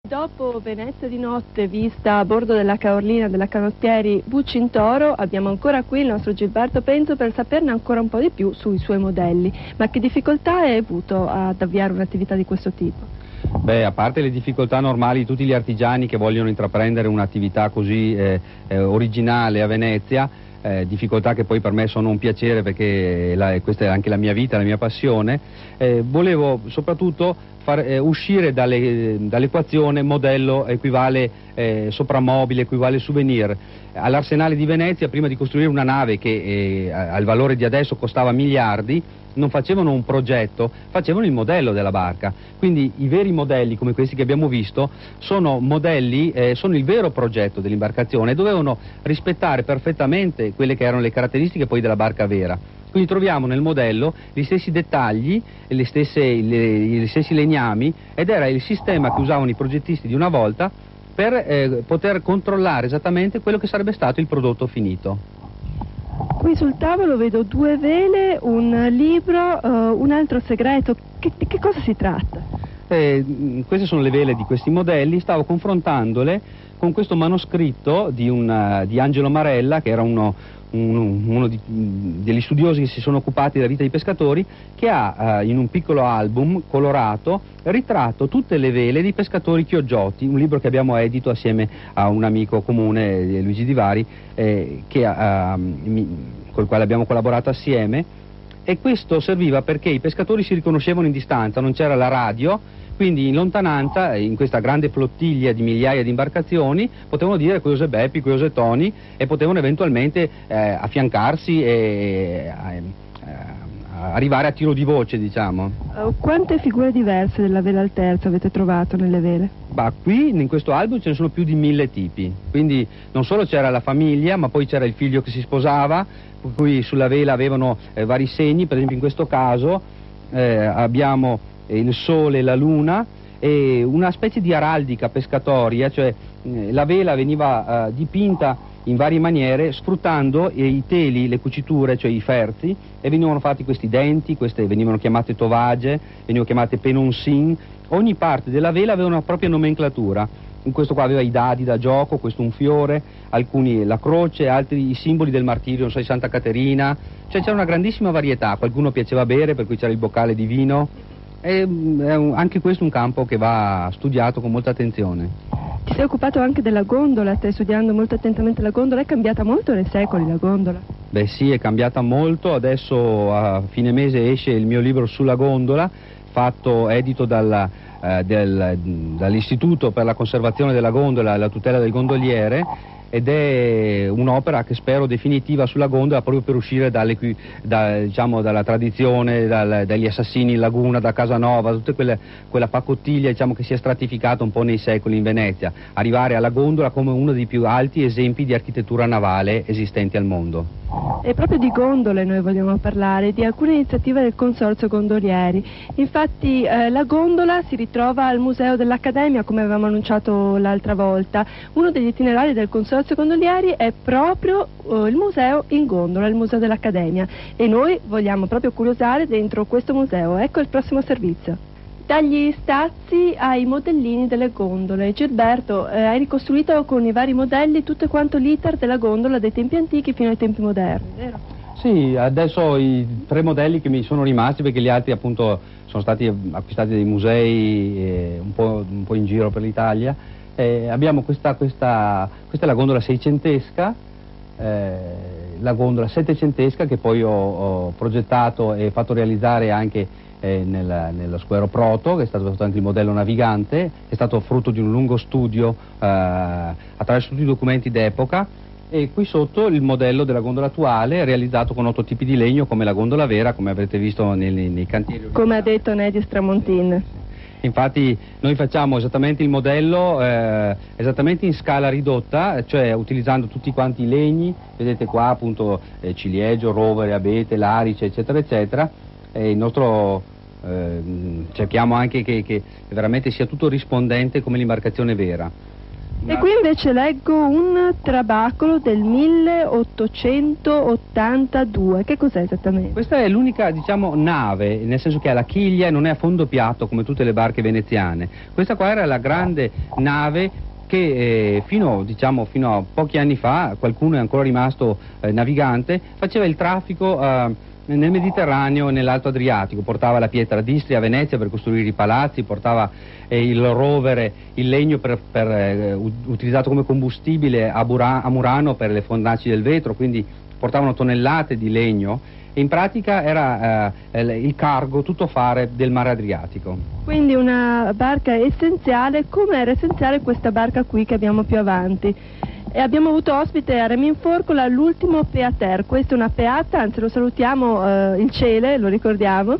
Dopo Venezia di notte vista a bordo della Caorlina della Canottieri Bucintoro, abbiamo ancora qui il nostro Gilberto Penzo per saperne ancora un po' di più sui suoi modelli. Ma che difficoltà hai avuto ad avviare un'attività di questo tipo? Beh, a parte le difficoltà normali di tutti gli artigiani che vogliono intraprendere un'attività così originale a Venezia, difficoltà che poi per me sono un piacere perché questa è anche la mia vita, la mia passione, volevo soprattutto far uscire dall'equazione modello equivale soprammobile, equivale souvenir. All'Arsenale di Venezia, prima di costruire una nave che al valore di adesso costava miliardi, non facevano un progetto, facevano il modello della barca. Quindi i veri modelli, come questi che abbiamo visto, sono modelli, sono il vero progetto dell'imbarcazione e dovevano rispettare perfettamente quelle che erano le caratteristiche poi della barca vera. Quindi troviamo nel modello gli stessi dettagli, gli stessi legnami, ed era il sistema che usavano i progettisti di una volta per poter controllare esattamente quello che sarebbe stato il prodotto finito. Qui sul tavolo vedo 2 vele, un libro, un altro segreto. Di che cosa si tratta? Queste sono le vele di questi modelli. Stavo confrontandole con questo manoscritto di Angelo Marella, che era uno degli studiosi che si sono occupati della vita dei pescatori, che ha in un piccolo album colorato ritratto tutte le vele dei pescatori chioggioti, un libro che abbiamo edito assieme a un amico comune, Luigi Divari, col quale abbiamo collaborato assieme, e questo serviva perché i pescatori si riconoscevano in distanza, non c'era la radio, quindi in lontananza, in questa grande flottiglia di migliaia di imbarcazioni, potevano dire cose Beppi, cose Toni, e potevano eventualmente affiancarsi e arrivare a tiro di voce, diciamo. Quante figure diverse della vela al terzo avete trovato nelle vele? Qui in questo album ce ne sono più di 1000 tipi, quindi non solo c'era la famiglia, ma poi c'era il figlio che si sposava, per cui sulla vela avevano vari segni. Per esempio in questo caso abbiamo il sole e la luna e una specie di araldica pescatoria, cioè la vela veniva dipinta in varie maniere sfruttando i teli, le cuciture, cioè i ferzi, e venivano fatti questi denti, queste venivano chiamate tovage, venivano chiamate penonsin. Ogni parte della vela aveva una propria nomenclatura. In questo qua aveva i dadi da gioco, questo un fiore, alcuni la croce, altri i simboli del martirio, non so, di Santa Caterina, cioè c'era una grandissima varietà. Qualcuno piaceva bere, per cui c'era il boccale di vino, e anche questo è un campo che va studiato con molta attenzione. Ti sei occupato anche della gondola, stai studiando molto attentamente la gondola. È cambiata molto nei secoli la gondola? Beh sì, è cambiata molto. Adesso a fine mese esce il mio libro sulla gondola, edito dall'Istituto per la conservazione della gondola e la tutela del gondoliere, ed è un'opera che spero definitiva sulla gondola, proprio per uscire dalla tradizione, dagli assassini in laguna, da Casanova, tutta quella pacottiglia, diciamo, che si è stratificata un po' nei secoli in Venezia, arrivare alla gondola come uno dei più alti esempi di architettura navale esistenti al mondo. E proprio di gondole noi vogliamo parlare, di alcune iniziative del Consorzio Gondolieri. Infatti la gondola si ritrova al Museo dell'Accademia, come avevamo annunciato l'altra volta. Uno degli itinerari del Consorzio Gondolieri è proprio il museo in gondola, il Museo dell'Accademia, e noi vogliamo proprio curiosare dentro questo museo. Ecco il prossimo servizio. Dagli stazzi ai modellini delle gondole. Gilberto, hai ricostruito con i vari modelli tutto quanto l'iter della gondola dai tempi antichi fino ai tempi moderni, vero? Sì, adesso i 3 modelli che mi sono rimasti, perché gli altri appunto sono stati acquistati dai musei un po' in giro per l'Italia. Abbiamo questa è la gondola seicentesca, la gondola settecentesca che poi ho progettato e fatto realizzare anche nello Squero Proto, che è stato fatto anche il modello navigante, è stato frutto di un lungo studio attraverso tutti i documenti d'epoca, e qui sotto il modello della gondola attuale realizzato con 8 tipi di legno come la gondola vera, come avrete visto nei cantieri originali. Come ha detto Nedis Tramontin. Infatti noi facciamo esattamente il modello esattamente in scala ridotta, cioè utilizzando tutti quanti i legni, vedete qua appunto ciliegio, rovere, abete, larice, eccetera eccetera. Il nostro cerchiamo anche che veramente sia tutto rispondente come l'imbarcazione vera. E qui invece leggo un trabacolo del 1882. Che cos'è esattamente? Questa è l'unica, diciamo, nave, nel senso che ha la chiglia e non è a fondo piatto come tutte le barche veneziane. Questa qua era la grande nave che fino a pochi anni fa, qualcuno è ancora rimasto navigante, faceva il traffico nel Mediterraneo e nell'Alto Adriatico, portava la pietra d'Istria a Venezia per costruire i palazzi, portava il rovere, il legno utilizzato come combustibile a Murano per le fornaci del vetro, quindi portavano tonnellate di legno e in pratica era il cargo tuttofare del mare Adriatico. Quindi una barca essenziale, come era essenziale questa barca qui che abbiamo più avanti. E abbiamo avuto ospite a Remi in Forcola l'ultimo Peater. Questa è una peata, anzi lo salutiamo, il Cele, lo ricordiamo.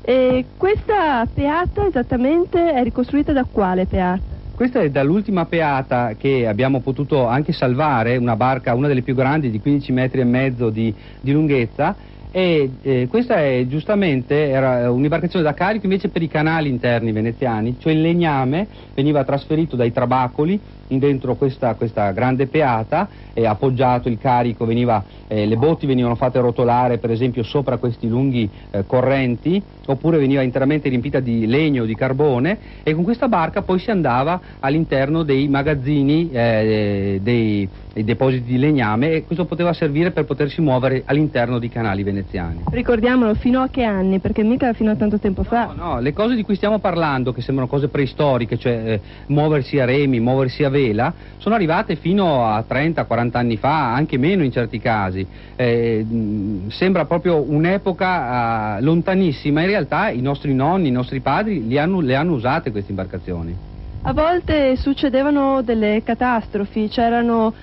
E questa peata esattamente è ricostruita da quale peata? Questa è dall'ultima peata che abbiamo potuto anche salvare, una barca, una delle più grandi, di 15 metri e mezzo di lunghezza, e questa è giustamente, era un'imbarcazione da carico invece per i canali interni veneziani, cioè il legname veniva trasferito dai trabacoli in dentro questa grande peata e appoggiato il carico, le botti venivano fatte rotolare per esempio sopra questi lunghi correnti, oppure veniva interamente riempita di legno, di carbone, e con questa barca poi si andava all'interno dei magazzini, dei depositi di legname, e questo poteva servire per potersi muovere all'interno dei canali veneziani. Ricordiamolo, fino a che anni? Perché mica fino a tanto tempo fa. No, le cose di cui stiamo parlando, che sembrano cose preistoriche, cioè muoversi a remi, muoversi a vela, sono arrivate fino a 30-40 anni fa, anche meno in certi casi. Sembra proprio un'epoca lontanissima, in realtà i nostri nonni, i nostri padri le hanno usate queste imbarcazioni. A volte succedevano delle catastrofi, c'erano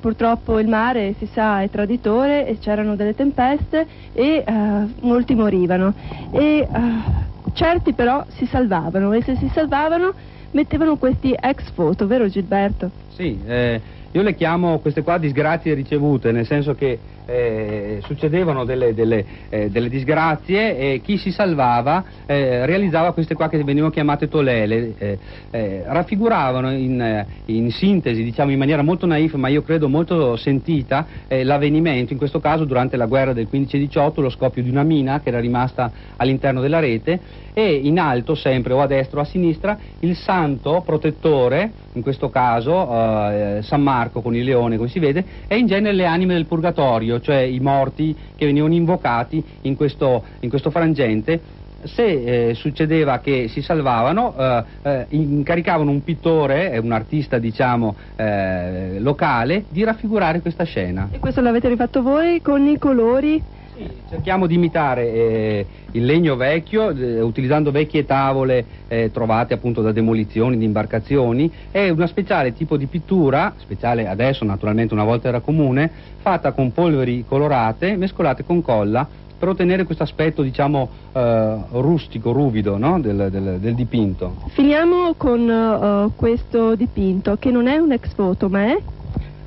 purtroppo il mare, si sa, è traditore, e c'erano delle tempeste e molti morivano. Certi però si salvavano, e se si salvavano mettevano questi ex foto, vero Gilberto? Sì, io le chiamo queste qua disgrazie ricevute, nel senso che succedevano delle disgrazie e chi si salvava realizzava queste qua che venivano chiamate tolele, raffiguravano in sintesi, diciamo in maniera molto naif ma io credo molto sentita, l'avvenimento, in questo caso durante la guerra del 15-18, lo scoppio di una mina che era rimasta all'interno della rete, e in alto sempre o a destra o a sinistra il santo protettore, in questo caso San Marco con il leone come si vede, e in genere le anime del purgatorio, cioè i morti che venivano invocati in questo frangente. Se succedeva che si salvavano, incaricavano un pittore, un artista diciamo locale, di raffigurare questa scena. E questo l'avete rifatto voi con i colori? Sì, cerchiamo di imitare il legno vecchio, utilizzando vecchie tavole trovate appunto da demolizioni di imbarcazioni, e una speciale tipo di pittura, speciale adesso naturalmente, una volta era comune, fatta con polveri colorate mescolate con colla, per ottenere questo aspetto diciamo rustico, ruvido, no? del dipinto. Finiamo con questo dipinto che non è un ex foto ma è?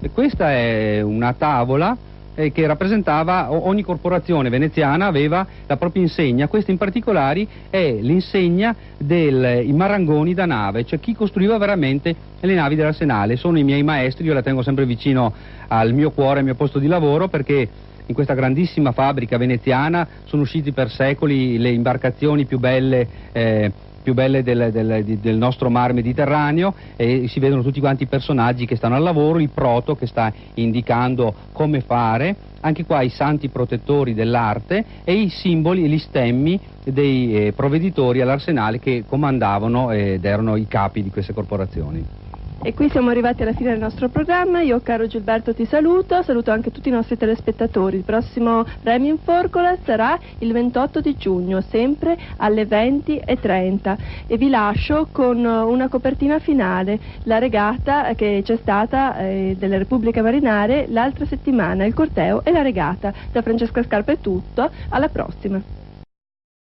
E questa è una tavola che rappresentava, ogni corporazione veneziana aveva la propria insegna. Questa in particolare è l'insegna dei marangoni da nave, cioè chi costruiva veramente le navi dell'arsenale. Sono i miei maestri, io la tengo sempre vicino al mio cuore, al mio posto di lavoro, perché in questa grandissima fabbrica veneziana sono usciti per secoli le imbarcazioni più belle del nostro mar Mediterraneo, e si vedono tutti quanti i personaggi che stanno al lavoro, il proto che sta indicando come fare, anche qua i santi protettori dell'arte e i simboli e gli stemmi dei provveditori all'arsenale che comandavano ed erano i capi di queste corporazioni. E qui siamo arrivati alla fine del nostro programma. Io, caro Gilberto, ti saluto anche tutti i nostri telespettatori. Il prossimo Remi in Forcola sarà il 28 di giugno, sempre alle 20:30, e vi lascio con una copertina finale, la regata che c'è stata delle Repubbliche Marinare l'altra settimana, il corteo e la regata. Da Francesca Scarpa è tutto, alla prossima.